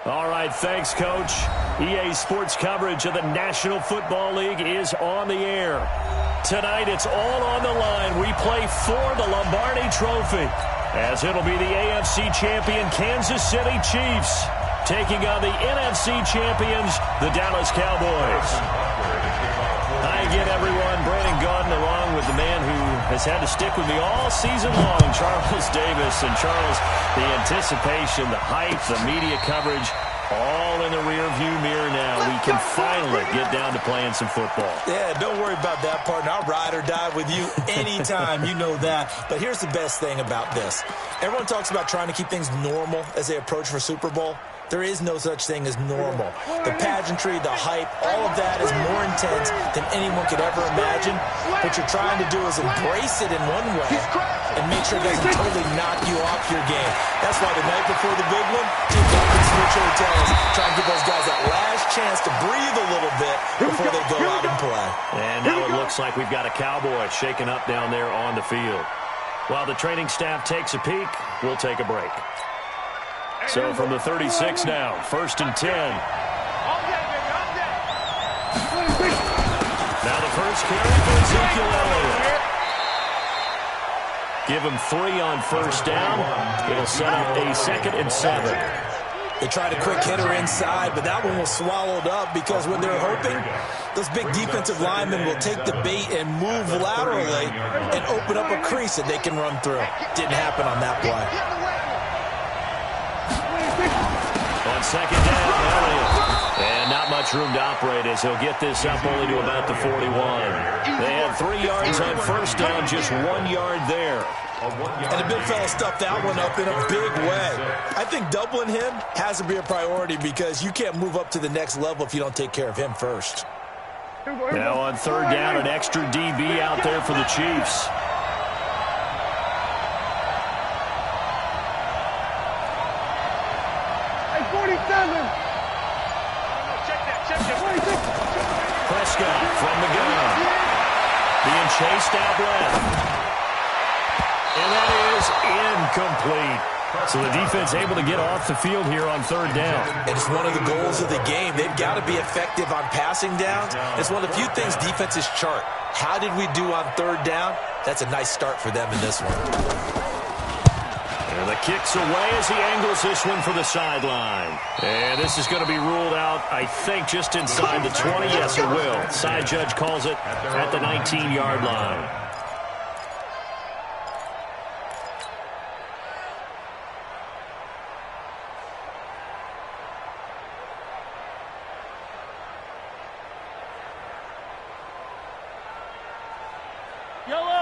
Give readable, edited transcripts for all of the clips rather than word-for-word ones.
All right, thanks, Coach. EA Sports coverage of the National Football League is on the air. Tonight, it's all on the line. We play for the Lombardi Trophy, as it'll be the AFC champion Kansas City Chiefs taking on the NFC champions, the Dallas Cowboys. Hi again, everyone. Brandon Gaudin along with the man who has had to stick with me all season long, Charles Davis. And Charles, the anticipation, the hype, the media coverage, all in the rearview mirror now. We can finally get down to playing some football. Yeah, don't worry about that, partner. I'll ride or die with you anytime. You know that. But here's the best thing about this. Everyone talks about trying to keep things normal as they approach for Super Bowl. There is no such thing as normal. The pageantry, the hype, all of that is more intense than anyone could ever imagine. What you're trying to do is embrace it in one way and make sure it doesn't totally knock you off your game. That's why the night before the big one, teams often switch hotels, try and give those guys that last chance to breathe a little bit before they go out and play. And now it looks like we've got a Cowboy shaking up down there on the field. While the training staff takes a peek, we'll take a break. So from the 36 now, 1st and 10. Now the first carry for Ezekiel Elliott. Give him 3 on 1st down. It'll set up a 2nd and 7. They tried a quick hitter inside, but that one was swallowed up because when they're hoping, those big defensive linemen will take the bait and move laterally and open up a crease that they can run through. Didn't happen on that play. On 2nd down, Elliott. And not much room to operate as he'll get this up only to about the 41. They had 3 yards on 1st down, just 1 yard there. And the big fella stuffed that one up in a big way. I think doubling him has to be a priority because you can't move up to the next level if you don't take care of him first. Now on 3rd down, an extra DB out there for the Chiefs. Prescott from the gun. Being chased out left. And that is incomplete. So the defense able to get off the field here on 3rd down. And it's one of the goals of the game. They've got to be effective on passing downs. It's one of the few things defenses chart. How did we do on 3rd down? That's a nice start for them in this one. And the kick's away as he angles this one for the sideline. And this is going to be ruled out, I think, just inside the 20. Yes, it will. Side judge calls it at the 19-yard line.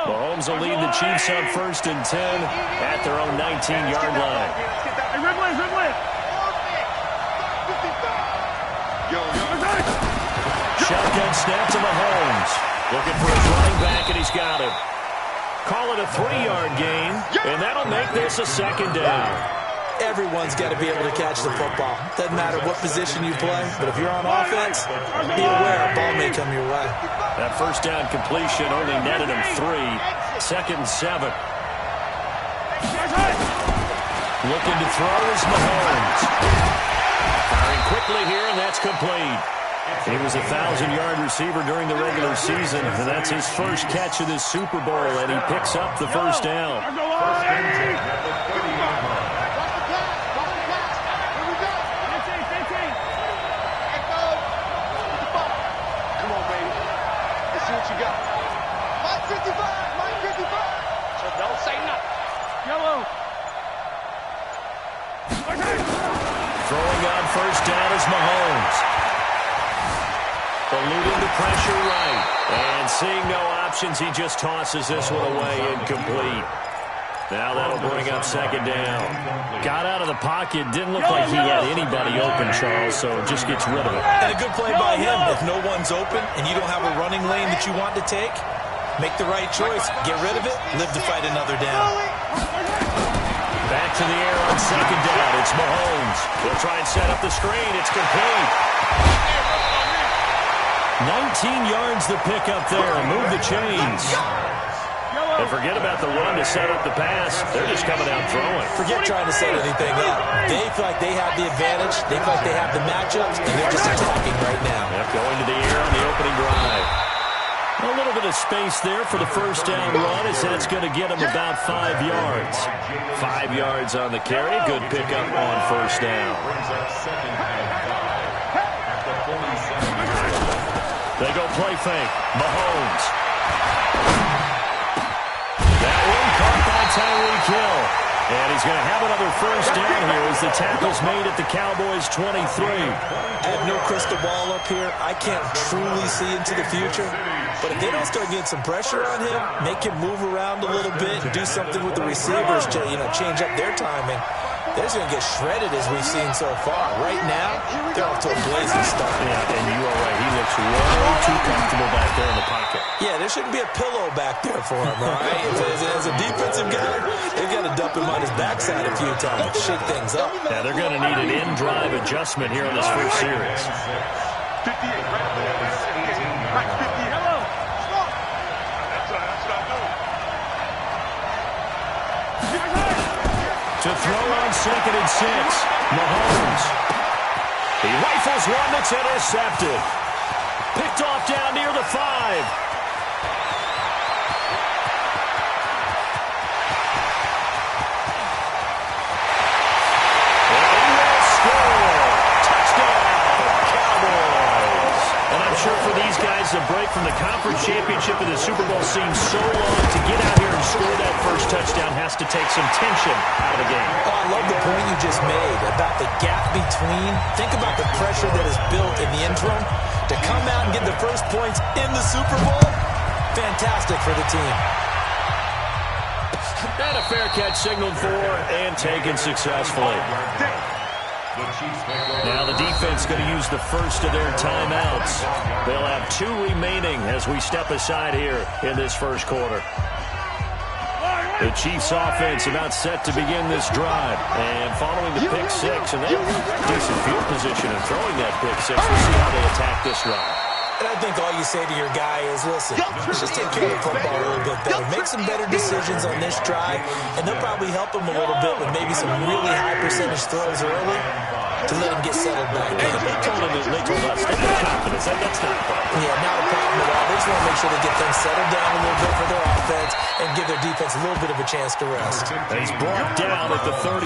Mahomes will lead the Chiefs on 1st and 10 at their own 19-yard line. Shotgun snap to Mahomes. Looking for his running back, and he's got him. Call it a 3-yard gain, and that'll make this a 2nd down. Everyone's got to be able to catch the football. Doesn't matter what position you play, but if you're on offense, be aware a ball may come your way. That 1st down completion only netted him 3. 2nd and 7. Looking to throw is Mahomes. Firing quickly here, and that's complete. He was a 1,000-yard receiver during the regular season, and that's his first catch of this Super Bowl, and he picks up the 1st down. Throwing on 1st down is Mahomes. Eluding the pressure right. And seeing no options, he just tosses this one away, incomplete. Now that'll bring up 2nd down. Got out of the pocket. Didn't look like he had anybody open, Charles, so just gets rid of it. And a good play by him. If no one's open and you don't have a running lane that you want to take, make the right choice. Get rid of it. Live to fight another down. Back to the air on 2nd down. It's Mahomes. He'll try and set up the screen. It's complete. 19 yards to pick up there. Move the chains. And forget about the run to set up the pass. They're just coming out throwing. Forget trying to set anything up. They feel like they have the advantage. They feel like they have the matchups, and they're just attacking right now. Yep, going to the air on the opening drive. A little bit of space there for the first down run, as that's going to get them about 5 yards. 5 yards on the carry. Good pickup on first down. They go play fake. Mahomes. That one caught by Tyreek Hill. And he's going to have another first down here as the tackle's made at the Cowboys' 23. I have no crystal ball up here. I can't truly see into the future. But if they don't start getting some pressure on him, make him move around a little bit, and do something with the receivers to, change up their timing, they're just going to get shredded as we've seen so far. Right now, they're off to a blazing start. Yeah, and you are right. He looks way too comfortable back there in the pocket. Yeah, there shouldn't be a pillow back there for him, all right? As a defensive guy, they've got to dump him on his backside a few times, shake things up. Yeah, they're going to need an in-drive adjustment here in this first series. 58, right 58. To throw on 2nd and 6. Mahomes. He rifles one that's intercepted. Picked off down near the 5. Sure, for these guys, the break from the conference championship and the Super Bowl seems so long. To get out here and score that first touchdown has to take some tension out of the game. Oh, I love the point you just made about the gap between. Think about the pressure that is built in the interim. To come out and get the first points in the Super Bowl, fantastic for the team. And a fair catch signaled for and taken successfully. Now the defense going to use the first of their timeouts. They'll have 2 remaining as we step aside here in this first quarter. The Chiefs offense about set to begin this drive. And following the pick 6, and they have decent field position in throwing that pick 6. We'll see how they attack this drive. And I think all you say to your guy is, listen, let's just take care of the football a little bit better. Make some better decisions on this drive, and they'll probably help him a little bit with maybe some really high percentage throws early to let him get settled back in. They told us, they have confidence. That's not a problem. Yeah, not a problem at all. They just want to make sure they get things settled down a little bit for their offense and give their defense a little bit of a chance to rest. And he's brought down at the 34.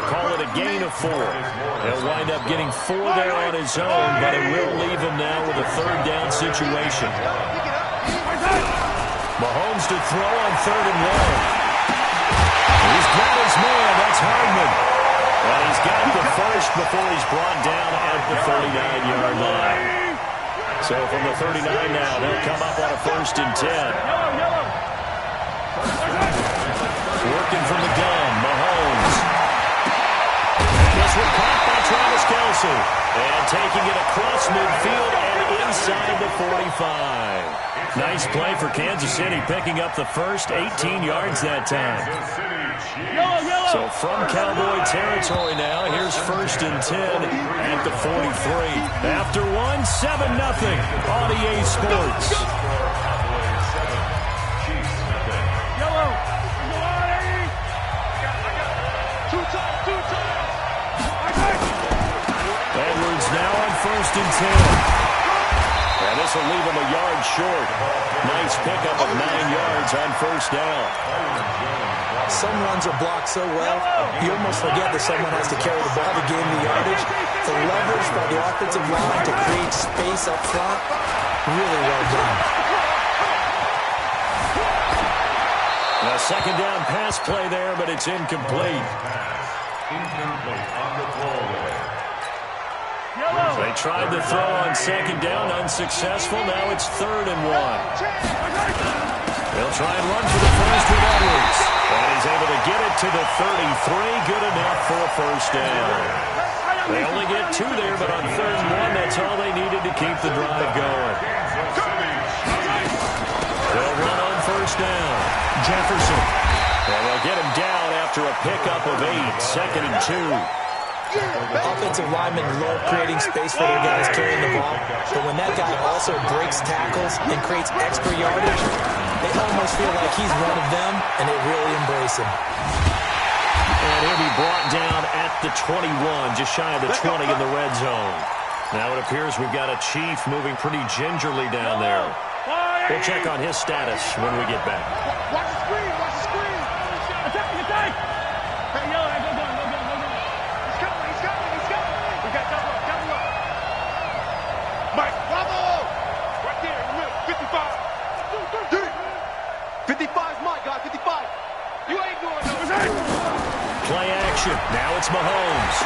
Call it a gain of 4. He'll wind up getting 4 there on his own, but it will leave him now with a 3rd down situation. Mahomes to throw on 3rd and 1. He's got his man. That's Hardman. And he's got the first before he's brought down at the 39-yard line. So from the 39 now, they'll come up on a 1st and 10. Working from the gun, Mahomes. This one caught by Travis Kelce. And taking it across midfield and inside the 45. Nice play for Kansas City, picking up the first 18 yards that time. So from Cowboy territory now, here's 1st and 10 at the 43. After 1, 7-0 on EA Sports. Edwards now on 1st and 10. And this will leave him a yard short. Nice pickup of 9 yards on 1st down. Some runs are blocked so well, you almost forget that someone has to carry the ball to gain the yardage. The leverage by the offensive line to create space up front, really well done. A 2nd down pass play there, but it's incomplete. Incomplete on the throwaway. They tried to throw on 2nd down, unsuccessful. Now it's 3rd and 1. They'll try and run for the first with Edwards. And he's able to get it to the 33. Good enough for a 1st down. They only get 2 there, but on 3rd and 1, that's all they needed to keep the drive going. They'll run on 1st down. Jefferson. And they'll get him down after a pickup of 8. 2nd and 2. Offensive linemen love creating space for their guys carrying the ball, but when that guy also breaks tackles and creates extra yardage, they almost feel like he's one of them, and they really embrace him. And he'll be brought down at the 21, just shy of the 20 in the red zone. Now it appears we've got a Chief moving pretty gingerly down there. We'll check on his status when we get back. Watch the screen, watch the screen. Attack, attack. Hey, yo, go. He's coming. We got double up. Mike, bravo. Right there in the middle, 55. 55 is Mike, guys, 55. You ain't doing no. Play action. Now it's Mahomes.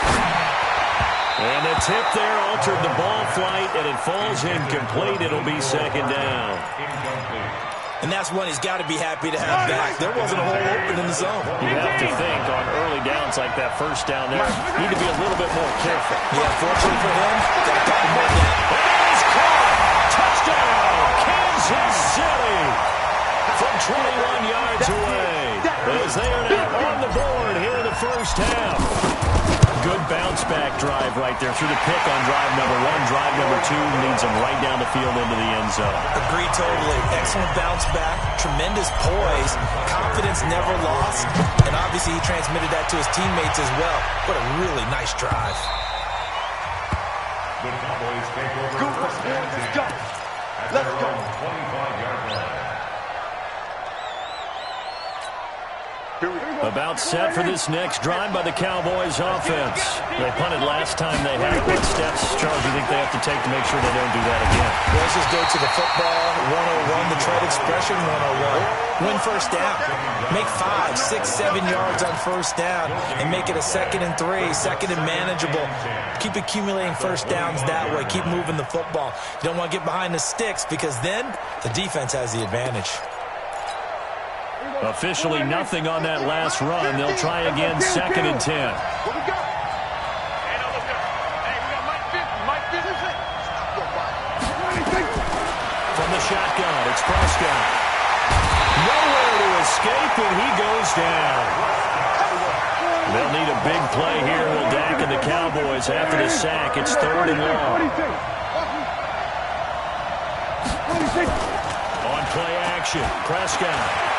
And the tip there altered the ball flight, and it falls incomplete. It'll be second down. And that's one he's got to be happy to have back. There wasn't a hole open in the zone. You have to think on early downs like that first down there, need to be a little bit more careful. Yeah, fortunately for him, got a couple more down. And it is caught. Touchdown, Kansas City. From 21 yards away. As they are now on the board here in the first half. Good bounce-back drive right there through the pick on drive number 1. Drive number 2 leads them right down the field into the end zone. Agree totally. Excellent bounce-back, tremendous poise, confidence never lost, and obviously he transmitted that to his teammates as well. What a really nice drive. The Cowboys take over. Go, let's go. Let's go. 25-yard line. About set for this next drive by the Cowboys offense. They punted last time they had it. What steps, Charles, do you think they have to take to make sure they don't do that again? Let's just go to the football 101, the trade expression 101. Win first down. Make 5, 6, 7 yards on first down and make it a 2nd and 3, second and manageable. Keep accumulating first downs that way. Keep moving the football. You don't want to get behind the sticks because then the defense has the advantage. Officially nothing on that last run. They'll try again, 2nd and 10. What we got? Hey, no, look up. Hey, we got Mike 50. From the shotgun, it's Prescott. Nowhere to escape, and he goes down. They'll need a big play here, will Dak and the Cowboys after the sack. It's 3rd and long. On play action, Prescott.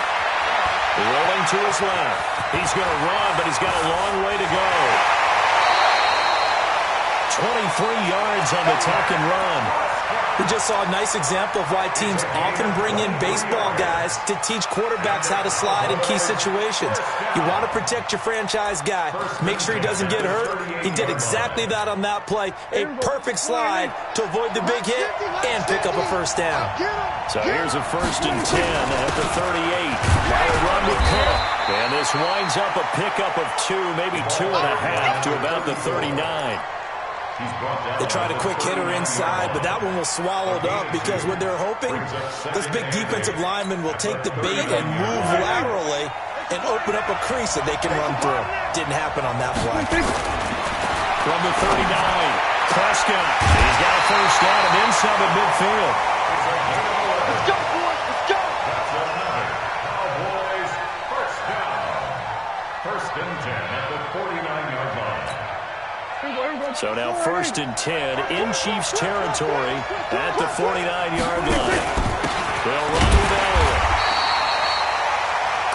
Rolling to his left. He's going to run, but he's got a long way to go. 23 yards on the tuck and run. We just saw a nice example of why teams often bring in baseball guys to teach quarterbacks how to slide in key situations. You want to protect your franchise guy. Make sure he doesn't get hurt. He did exactly that on that play. A perfect slide to avoid the big hit and pick up a first down. So here's a 1st and 10 at the 38. Now a run with Cook. And this winds up a pickup of 2, maybe 2.5 to about the 39. They tried a quick hitter inside, but that one was swallowed up because what they're hoping, this big defensive lineman will take the bait and move laterally and open up a crease that they can run through. Didn't happen on that play. From the 39, Prescott. He's got a first down and inside the midfield. Let's go, boys. Let's go. That's another Cowboys first down. 1st and 10 at the 49-yard line. So now 1st and 10 in Chiefs territory at the 49-yard line. They'll run with Elliott.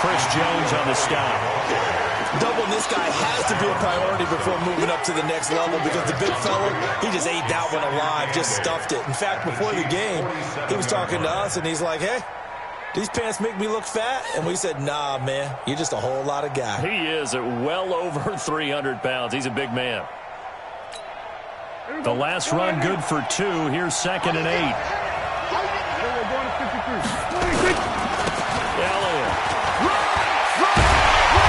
Chris Jones on the stop. Doubling this guy has to be a priority before moving up to the next level because the big fella, he just ate that one alive, just stuffed it. In fact, before the game, he was talking to us, and he's like, hey, these pants make me look fat? And we said, nah, man, you're just a whole lot of guy. He is at well over 300 pounds. He's a big man. The last run good for 2. Here's 2nd and 8. Elliott.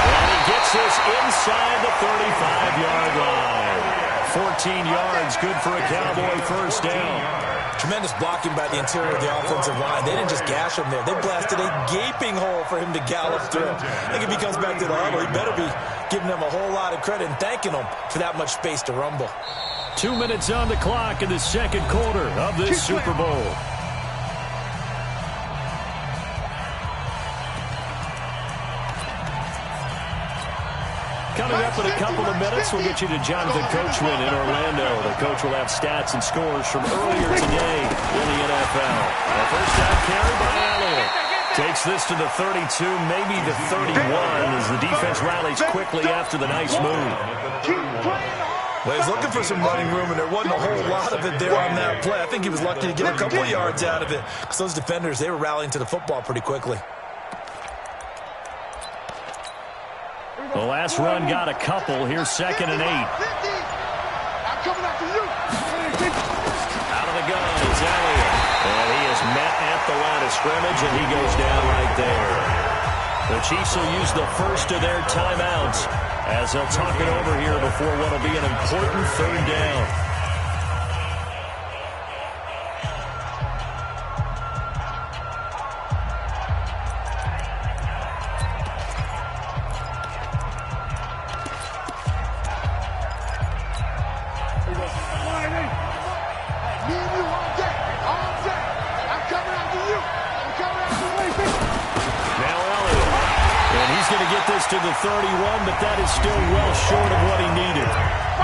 And he gets this inside the 35-yard line. 14 yards, good for a Cowboy first down. Tremendous blocking by the interior of the offensive line. They didn't just gash him there. They blasted a gaping hole for him to gallop through. I think if he comes back to the huddle, he better be giving them a whole lot of credit and thanking them for that much space to rumble. 2 minutes on the clock in the 2nd quarter of this Super Bowl. Coming up in a couple of minutes, we'll get you to Jonathan Coachman in Orlando. The coach will have stats and scores from earlier today in the NFL. The first down carry by Elliott. Takes this to the 32, maybe the 31, as the defense rallies quickly after the nice move. Well, he's looking for some running room, and there wasn't a whole lot of it there on that play. I think he was lucky to get a couple of yards out of it, because those defenders, they were rallying to the football pretty quickly. The last run got a couple. Here's 2nd and 8. I'm coming after you. Out of the gun is Elliott. And he is met at the line of scrimmage, and he goes down right there. The Chiefs will use the first of their timeouts as they'll talk it over here before what will be an important 3rd down. To the 31, but that is still well short of what he needed.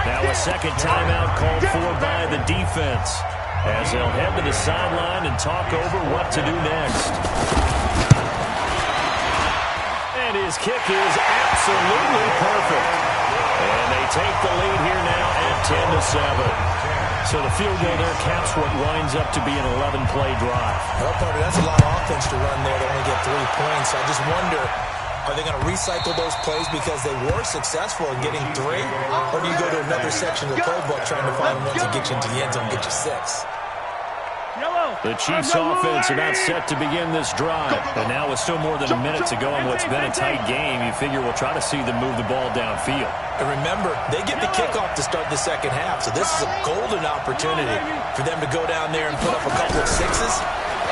Now a second timeout called for by the defense as they'll head to the sideline and talk over what to do next. And his kick is absolutely perfect. And they take the lead here now at 10-7. So the field goal there caps what winds up to be an 11-play drive. Well, partner, that's a lot of offense to run there to only get 3 points. I just wonder, are they going to recycle those plays because they were successful in getting 3? Or do you go to another section of the playbook trying to find ones that get you into the end zone and get you 6? The Chiefs offense about set to begin this drive. And now with still more than a minute to go in what's been a tight game, you figure we'll try to see them move the ball downfield. And remember, they get the kickoff to start the second half, so this is a golden opportunity for them to go down there and put up a couple of 6s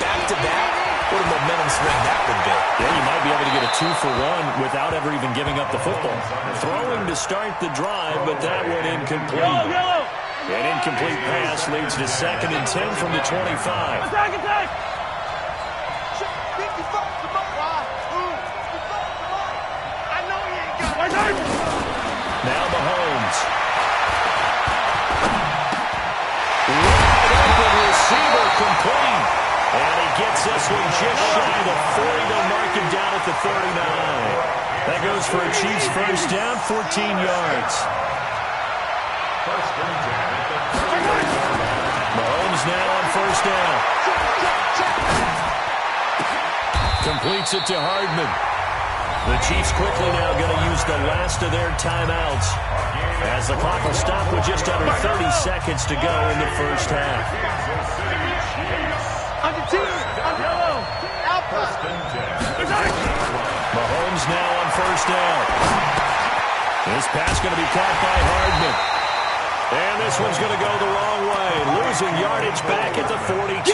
back-to-back. What a momentum swing that would be. Yeah, you might be able to get a 2-for-1 without ever even giving up the football. Throwing to start the drive, but that one incomplete. An incomplete pass leads to 2nd and 10 from the 25. Attack! Now Mahomes. Wide open receiver complete. And he gets this one just shy of the 40. They'll mark him down at the 39. That goes for a Chiefs first down, 14 yards. Mahomes now on first down. Completes it to Hardman. The Chiefs quickly now going to use the last of their timeouts as the clock will stop with just under 30 seconds to go in the first half. Mahomes now on first down. This pass going to be caught by Hardman. And this one's going to go the wrong way. Losing yardage back at the 42.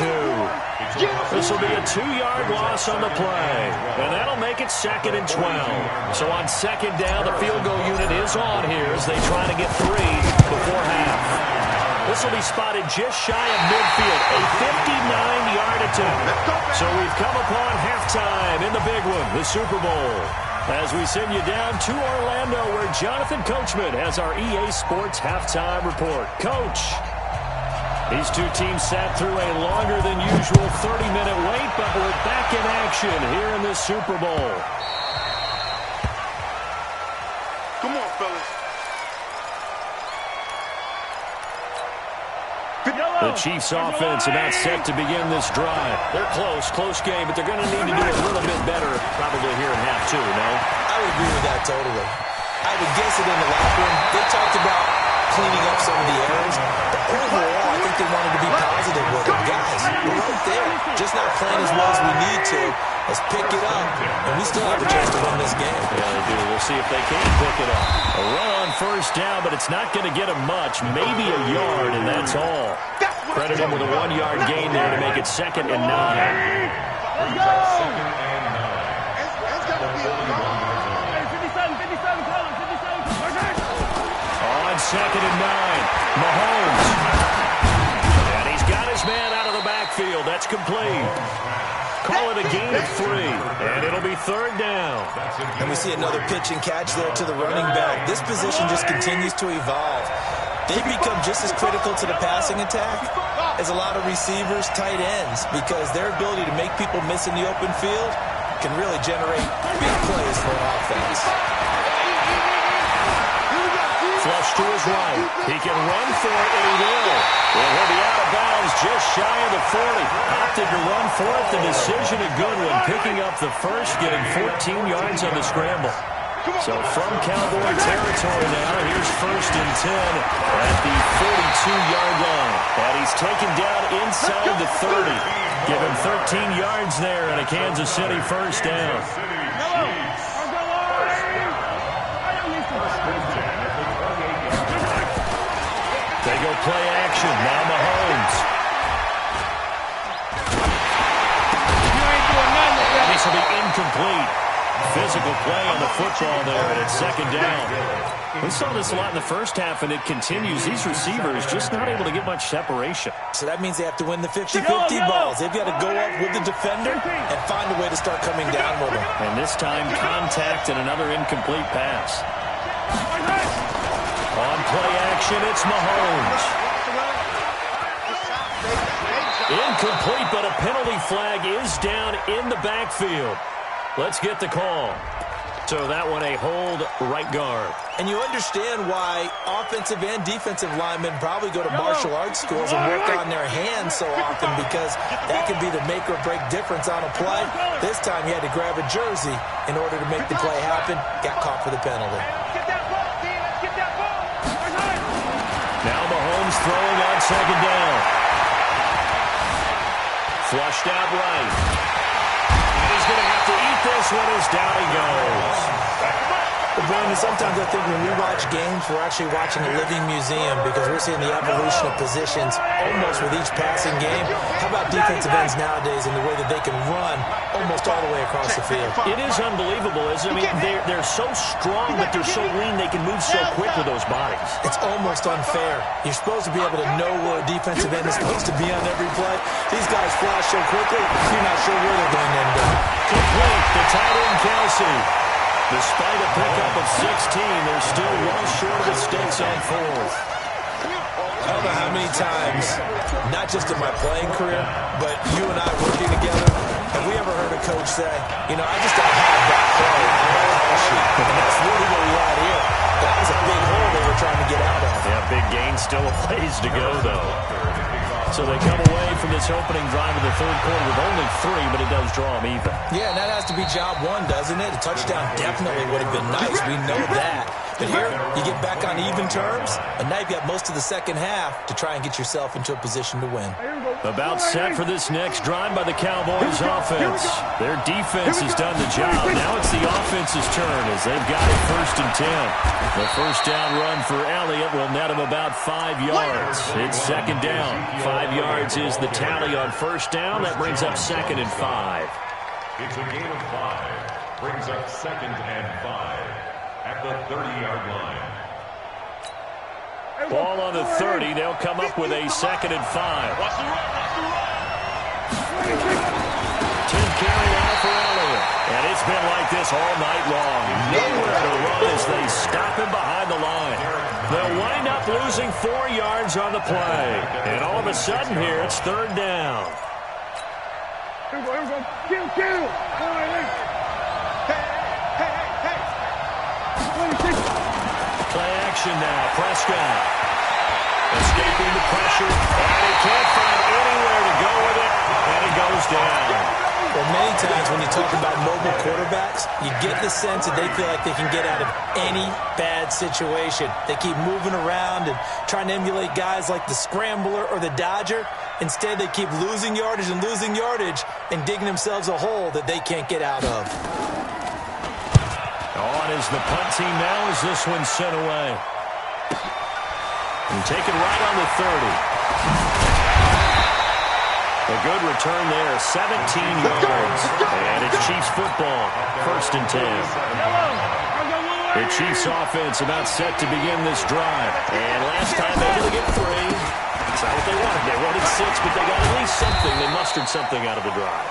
This will be a 2-yard loss on the play. And that'll make it 2nd and 12. So on 2nd down, the field goal unit is on here as they try to get 3 before half. This will be spotted just shy of midfield. A 59-yard attempt. So we've come upon halftime in the big one, the Super Bowl. As we send you down to Orlando, where Jonathan Coachman has our EA Sports halftime report. Coach, these two teams sat through a longer than usual 30-minute wait, but we're back in action here in the Super Bowl. Come on, fellas. The Chiefs offense about set to begin this drive. They're close game, but they're going to need to do a little bit better probably here in half 2, no? I would agree with that totally. I would guess it in the locker room. They talked about cleaning up some of the errors, but overall, I think they wanted to be positive with it. Guys, we're right there. Just not playing as well as we need to. Let's pick it up, and we still have a chance to win this game. Yeah, they do. We'll see if they can pick it up. A run on first down, but it's not going to get them much. Maybe a yard, and that's all. Credit him with a 1-yard gain there to make it 2nd and 9. Let's go! On 2nd and 9, Mahomes. And he's got his man out of the backfield. That's complete. Call it a gain of 3, and it'll be third down. And we see another pitch and catch there to the running back. This position just continues to evolve. They become just as critical to the passing attack as a lot of receivers, tight ends, because their ability to make people miss in the open field can really generate big plays for an offense. Flush to his right. He can run for it, and he will. And he'll be out of bounds just shy of the 40. Opted to run for it. The decision a good one, picking up the first, getting 14 yards on the scramble. So from Cowboy territory now, here's first and 10 at the 42-yard line. And he's taken down inside the 30. Give him 13 yards there and a Kansas City first down. They go play action. Now Mahomes. This will be incomplete. Physical play on the football there, and it's second down. We saw this a lot in the first half, and it continues. These receivers just not able to get much separation. So that means they have to win the 50-50 balls. They've got to go up with the defender and find a way to start coming down with them. And this time, contact and another incomplete pass. On play action, it's Mahomes. Incomplete, but a penalty flag is down in the backfield. Let's get the call. So that one a hold right guard. And you understand why offensive and defensive linemen probably go to martial arts schools and work on their hands so often, because that can be the make or break difference on a play. This time he had to grab a jersey in order to make the play happen. Got caught for the penalty. Now Mahomes throwing on second down. Flushed out right. And he's going to have to eat this one as down he goes. Well, Brandon, sometimes I think when we watch games, we're actually watching a living museum, because we're seeing the evolution of positions almost with each passing game. How about defensive ends nowadays and the way that they can run almost all the way across the field? It is unbelievable, isn't it? I mean, they're so strong, but they're so lean, they can move so quick with those bodies. It's almost unfair. You're supposed to be able to know where a defensive end is supposed to be on every play. These guys flash so quickly, you're not sure where they're going to end up. Complete to tight end Kelsey. Despite a pickup of 16, they're still well short of the sticks on fourth. I don't know how many times, not just in my playing career, but you and I working together, have we ever heard a coach say, you know, I just don't have that play on my call sheet. And that's really what we had here. That was a big hole they were trying to get out of. Yeah, big gain, still a ways to go, though. So they come away from this opening drive of the third quarter with only 3, but it does draw them even. Yeah, and that has to be job one, doesn't it? A touchdown definitely would have been nice. We know that. But here, you get back on even terms, and now you've got most of the second half to try and get yourself into a position to win. About set for this next drive by the Cowboys offense. Their defense has done the job. Now it's the offense's turn as they've got it first and 10. The first down run for Elliott will net him about 5 yards. It's second down. 5 yards is the tally on first down. That brings up second and 5. It's a gain of 5. Brings up second and 5 at the 30-yard line. Ball on the 30. They'll come up with a second and 5. 10 carry now for Elliott. And it's been like this all night long. Nowhere to run as they stop him behind the line. They'll wind up losing 4 yards on the play. And all of a sudden here, it's third down. Here we go. Kill. Play action now. Prescott escaping the pressure. And he can't find anywhere to go with it. And he goes down. Well, many times when you talk about mobile quarterbacks, you get the sense that they feel like they can get out of any bad situation. They keep moving around and trying to emulate guys like the Scrambler or the Dodger. Instead, they keep losing yardage and digging themselves a hole that they can't get out of. On is the punt team now as this one's sent away. And taken right on the 30. A good return there, 17 yards. And it's Chiefs football, first and 10. The Chiefs offense about set to begin this drive. And last time able to get 3. That's not what they wanted. They wanted 6, but they got at least something. They mustered something out of the drive.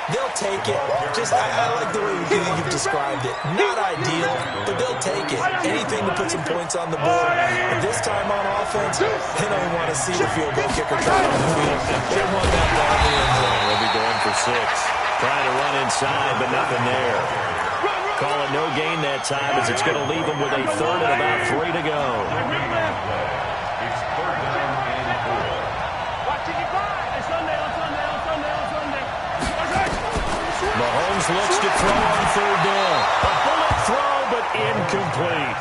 They'll take it. I like the way you've described it. Not ideal, but they'll take it. Anything to put some points on the board. But this time on offense, they don't want to see the field goal kicker try on the field. They want that ball in the end zone. They'll be going for 6. Trying to run inside, but nothing there. Call it no gain that time as it's going to leave them with a third and about 3 to go. It's third down and 4. Watch it, Mahomes looks to throw on third down. A bullet throw, but incomplete.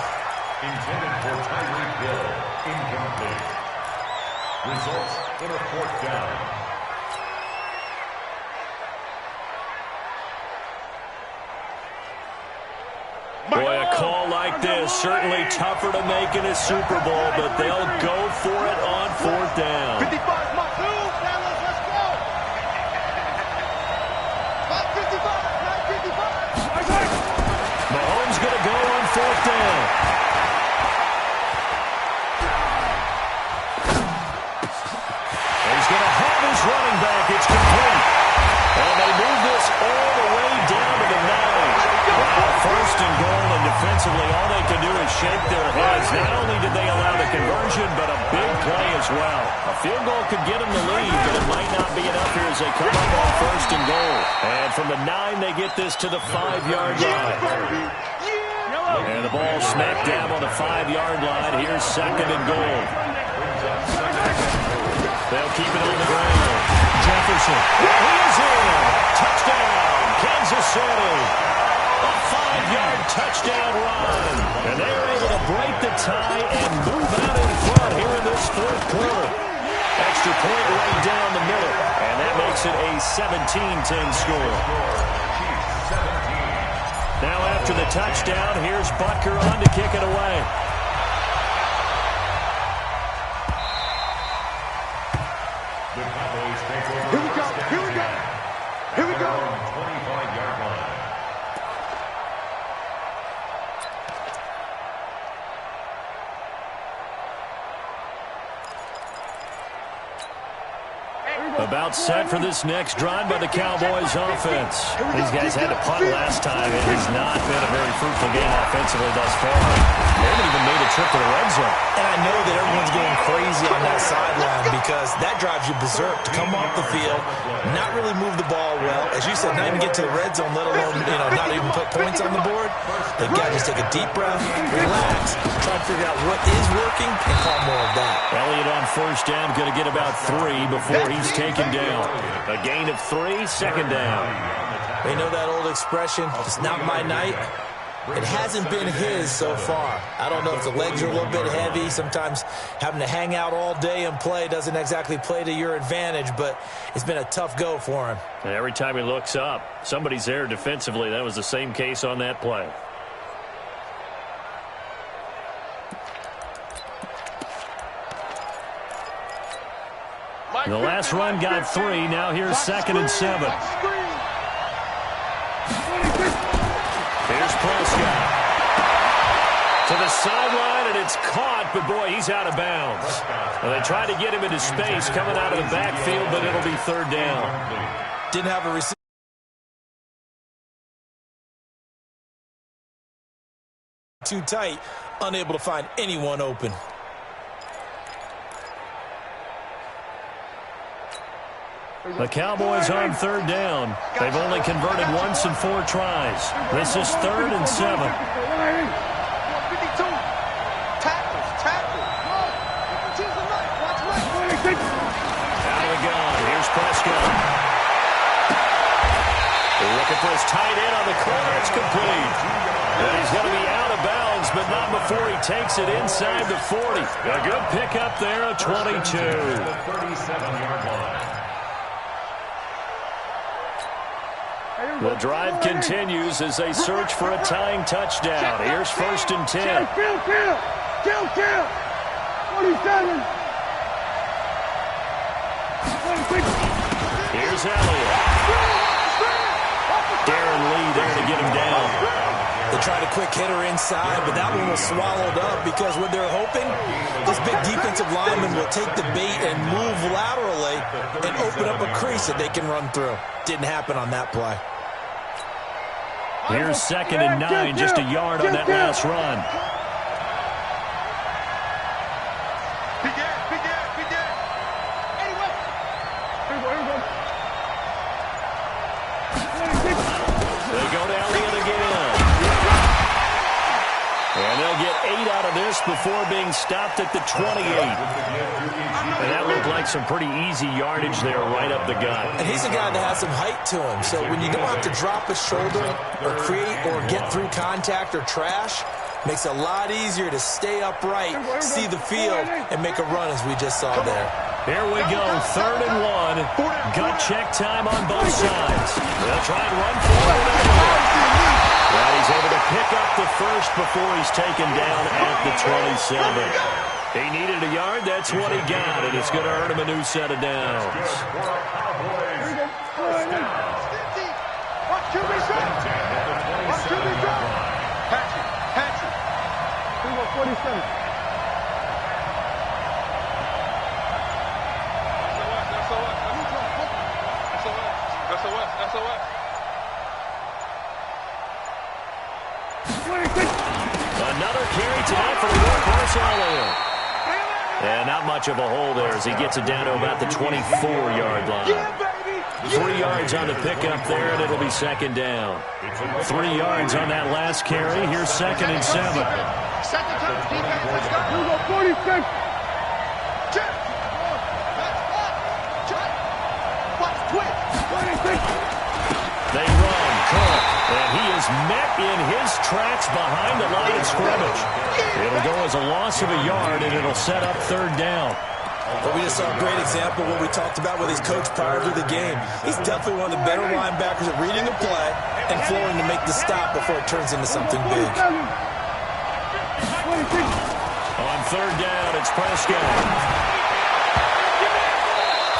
Intended for Tyreek Hill. Incomplete. Results in a 4th down. Boy, a call like this, certainly tougher to make in a Super Bowl, but they'll go for it on 4th down. 55, Mark. Now let's go. 555. Mahomes going to go on 4th down. He's going to have his running back. It's complete. And they move this all the way down to the 9. First and goal, and defensively, all they can do is shake their heads. Not only did they allow the conversion, but a big play as well. A field goal could get them the lead, but it might not be enough here as they come up on first and goal. And from the 9, they get this to the 5-yard line. And the ball smacked down on the 5-yard line. Here's second and goal. They'll keep it on the ground. Jefferson. He is in. Touchdown, Kansas City. A 5-yard touchdown run. And they're able to break the tie and move out in front here in this 4th quarter. Extra point right down the middle. And that makes it a 17-10 score. Now after the touchdown, here's Butker on to kick it away. The Cowboys take over. Here we go. Here we go. Here we go. 25-yard line. About set for this next drive by the Cowboys offense. These guys had to punt last time. It has not been a very fruitful game offensively thus far. They haven't even made a trip to the red zone. And I know that everyone's going crazy on that sideline because that drives you berserk to come off the field, not really move the ball well. As you said, not even get to the red zone, let alone, not even put points on the board. They've got to just take a deep breath, relax, try to figure out what is working, and call more of that. Elliott on first down, going to get about 3 before he's taken down. A gain of 3, second down. They know that old expression, it's not my night. It hasn't been his so far. I don't know if the legs are a little bit heavy. Sometimes having to hang out all day and play doesn't exactly play to your advantage, but it's been a tough go for him. And every time he looks up, somebody's there defensively. That was the same case on that play. The last run got 3. Now here's second and 7. Here's Prescott. To the sideline, and it's caught, but boy, he's out of bounds. Well, they tried to get him into space coming out of the backfield, but it'll be third down. Didn't have a receiver. Too tight, unable to find anyone open. The Cowboys on third down. They've only converted once in 4 tries. This is third and 7. 52. Tackles. Out of the gun. Here's Prescott. Looking for his tight end on the corner. It's complete. And he's going to be out of bounds, but not before he takes it inside the 40. A good pickup there of 22. The 37-yard line. The drive continues as they search for a tying touchdown. Here's first and 10. Kill. 47. Here's Elliott. Darren Lee there to get him down. The tried a quick hitter inside, but that one was swallowed up because what they're hoping, this big defensive lineman will take the bait and move laterally and open up a crease that they can run through. Didn't happen on that play. Here's 2nd and 9, just a yard on that last run. They go to Elliott again. And they'll get 8 out of this before being stopped at the 28. And that looked like some pretty easy yardage there right up the gut. And he's a guy that has some height to him. So when you don't have to drop a shoulder or create or get through contact or trash, makes it a lot easier to stay upright, see the field, and make a run as we just saw there. Here we go, 3rd and 1. Gut check time on both sides. They'll try and run forward. But he's able to pick up the first before he's taken down at the 27. He needed a yard. That's what he got, and it's going to earn him a new set of downs. Another carry tonight for the workhorse Elliott. And not much of a hole there as he gets it down to about the 24-yard line. 3 yards on the pickup there, and it'll be 2nd down. 3 yards on that last carry. Here's 2nd and 7. Second time, defense, let's go. Here we go, 46. Check. Check. Watch, twitch. 26. They run, Cook, and he is met in his tracks behind the line of scrimmage. It'll go as a loss of a yard, and it'll set up 3rd down. But we just saw a great example of what we talked about with his coach prior to the game. He's definitely one of the better linebackers at reading a play and flowing to make the stop before it turns into something big. On 3rd down, it's Prescott.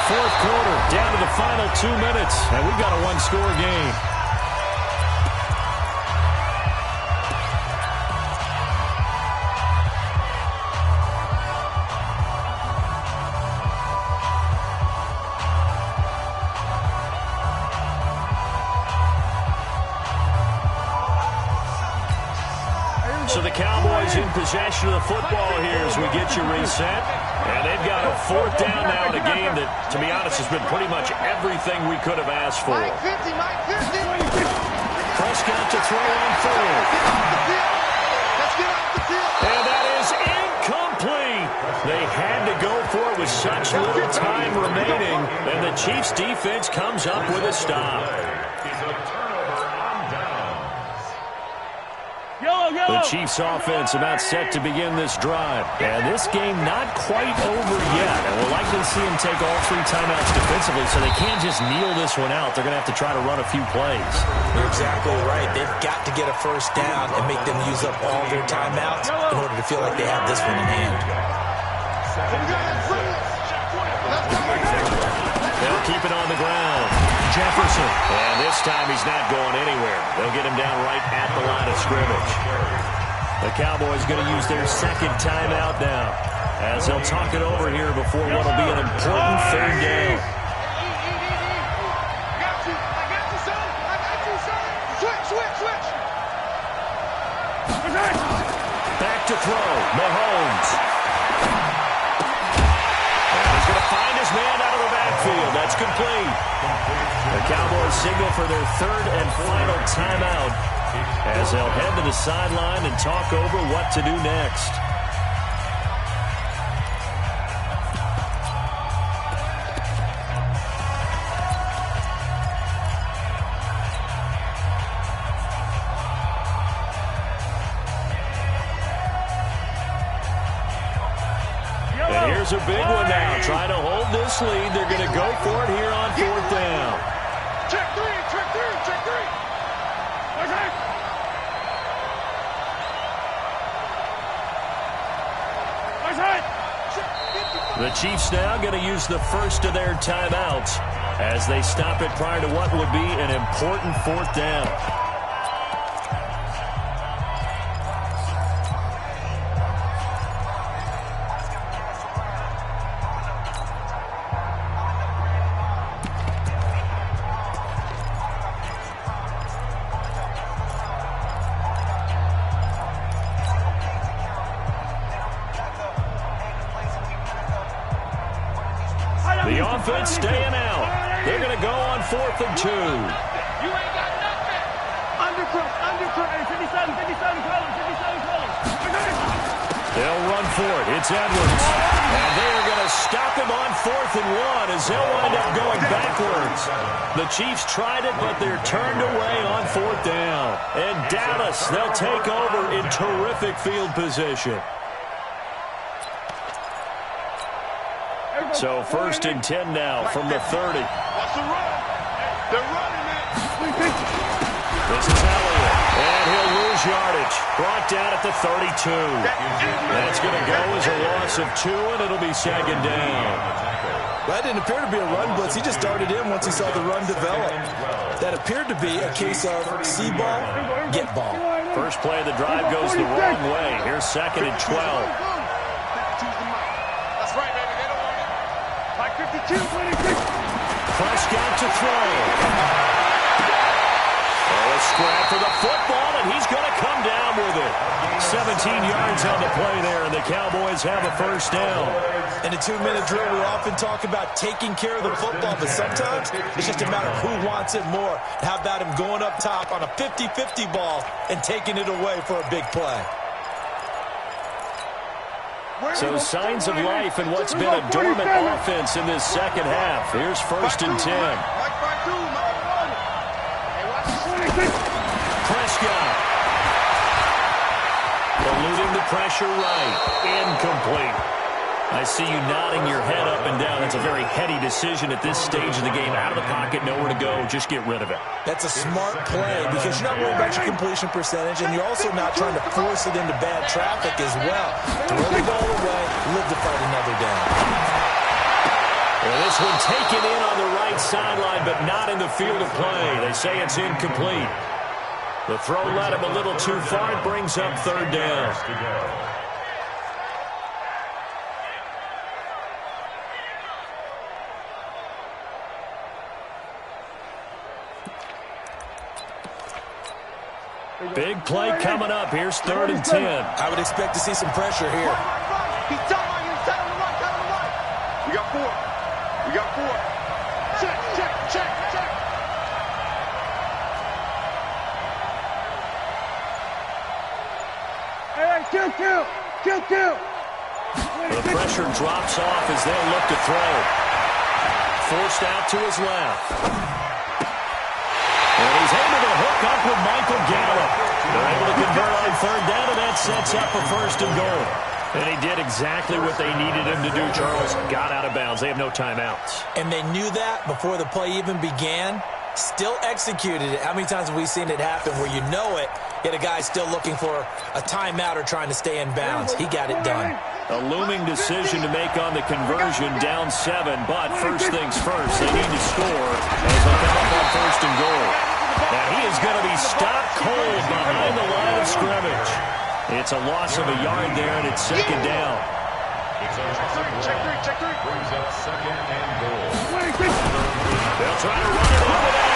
4th quarter, down to the final 2 minutes, and we've got a 1-score game. So the Cowboys in possession of the football here as we get you reset. And they've got a 4th down now in a game that, to be honest, has been pretty much everything we could have asked for. Mike 50, Mike 50. Prescott to throw on 3rd. Let's get off the field. And that is incomplete. They had to go for it with such little time remaining. And the Chiefs defense comes up with a stop. The Chiefs offense about set to begin this drive. And this game not quite over yet. And we'll likely see them take all 3 timeouts defensively, so they can't just kneel this one out. They're going to have to try to run a few plays. You're exactly right. They've got to get a 1st down and make them use up all their timeouts in order to feel like they have this one in hand. They'll keep it on the ground. Jefferson. And this time he's not going anywhere. They'll get him down right at the line of scrimmage. The Cowboys going to use their 2nd timeout now as they'll talk it over here before what will be an important 3rd down. I got you, son. I got you, son. Switch. Back to throw. Mahomes. And he's going to find his man out of the backfield. That's complete. The Cowboys signal for their 3rd and final timeout as they'll head to the sideline and talk over what to do next. And here's a big one now. Trying to hold this lead. They're going to go for it here on 4th down. Check 3. The Chiefs now going to use the first of their timeouts as they stop it prior to what would be an important 4th down. defense staying out. They're going to go on 4th and 2. You ain't got nothing. Undercross. Hey, 57, colors. They'll run for it. It's Edwards. And they are going to stop him on 4th and 1 as they'll wind up going backwards. The Chiefs tried it, but they're turned away on 4th down. And Dallas, they'll take over in terrific field position. So 1st and 10 now from the 30. Watch the run. They're running it. This is Elliott, and he'll lose yardage. Brought down at the 32. That's going to go as a loss of 2, and it'll be 2nd down. That didn't appear to be a run blitz. He just darted in once he saw the run develop. That appered to be a case of see ball, get ball. First play of the drive goes the wrong way. Here's 2nd and 12. That's right, baby. They don't want it. Like 52, 26. Prescott to throw. A scrap for the football, and he's going to come down with it. 17 yards on the play there, and the Cowboys have a 1st down. In a 2-minute drill, we often talk about taking care of the football, but sometimes it's just a matter of who wants it more. How about him going up top on a 50-50 ball and taking it away for a big play? So signs of life in what's been a dormant offense in this second half. Here's 1st and 10. Prescott. Eluding the pressure right. Incomplete. I see you nodding your head up and down. That's a very heady decision at this stage of the game. Out of the pocket, nowhere to go. Just get rid of it. That's a smart play because you're not worried about your completion percentage, and you're also not trying to force it into bad traffic as well. Throw the ball away, live to fight another down. Well, this one taken in on the right sideline, but not in the field of play. They say it's incomplete. The throw led him a little too far. It brings up 3rd down. Big play coming up. Here's 3rd and 10. I would expect to see some pressure here. He's telling you, tell him to run. We got 4. Check. Hey, kill. The pressure drops off as they'll look to throw. Forced out to his left. And he's able to hook up with Michael Gallup. They're able to convert on 3rd down, and that sets up a 1st and goal. And he did exactly what they needed him to do, Charles. Got out of bounds. They have no timeouts. And they knew that before the play even began. Still executed it. How many times have we seen it happen where you know it, yet a guy's still looking for a timeout or trying to stay in bounds? He got it done. A looming decision to make on the conversion, down 7. But first things first, they need to score as they come up on 1st and goal. Now he is going to be stopped cold behind the line of scrimmage. It's a loss of a yard there, and it's 2nd down. Check three. Brings up 2nd and goal. They'll try to run it over there.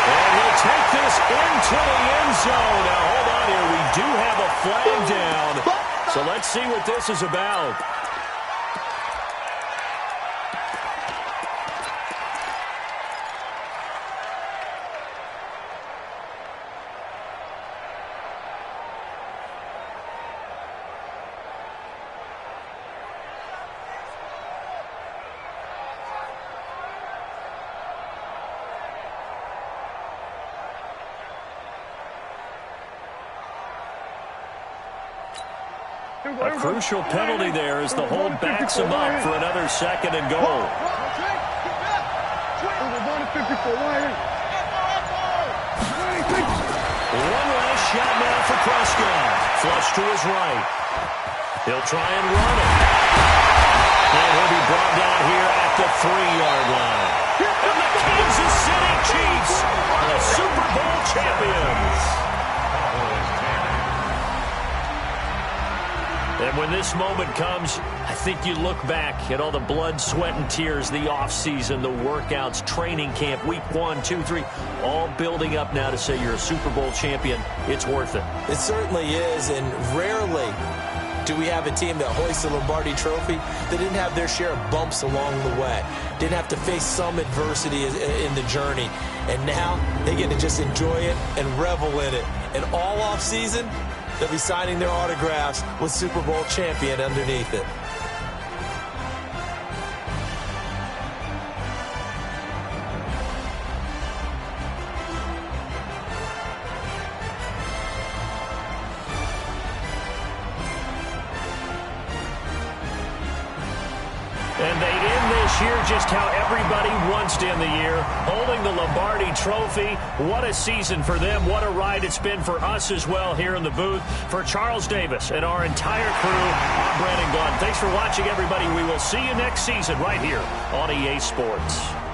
And he'll take this into the end zone. Now, hold on here. We do have a flag down. So let's see what this is about. A crucial penalty there as the hold backs him up for another 2nd and goal. One last shot now for Prescott. Flush to his right. He'll try and run it. And he'll be brought down here at the 3-yard line. And the Kansas City Chiefs are the Super Bowl champions. And when this moment comes, I think you look back at all the blood, sweat, and tears, the offseason, the workouts, training camp, week 1, 2, 3, all building up now to say you're a Super Bowl champion. It's worth it. It certainly is, and rarely Do we have a team that hoists the Lombardi Trophy that didn't have their share of bumps along the way, didn't have to face some adversity in the journey, and now they get to just enjoy it and revel in it. And all off season, they'll be signing their autographs with Super Bowl champion underneath it. And they end this year just how everybody wants to end the year, holding the Lombardi Trophy. What a season for them. What a ride it's been for us as well here in the booth. For Charles Davis and our entire crew, I'm Brandon Gaudin. Thanks for watching, everybody. We will see you next season right here on EA Sports.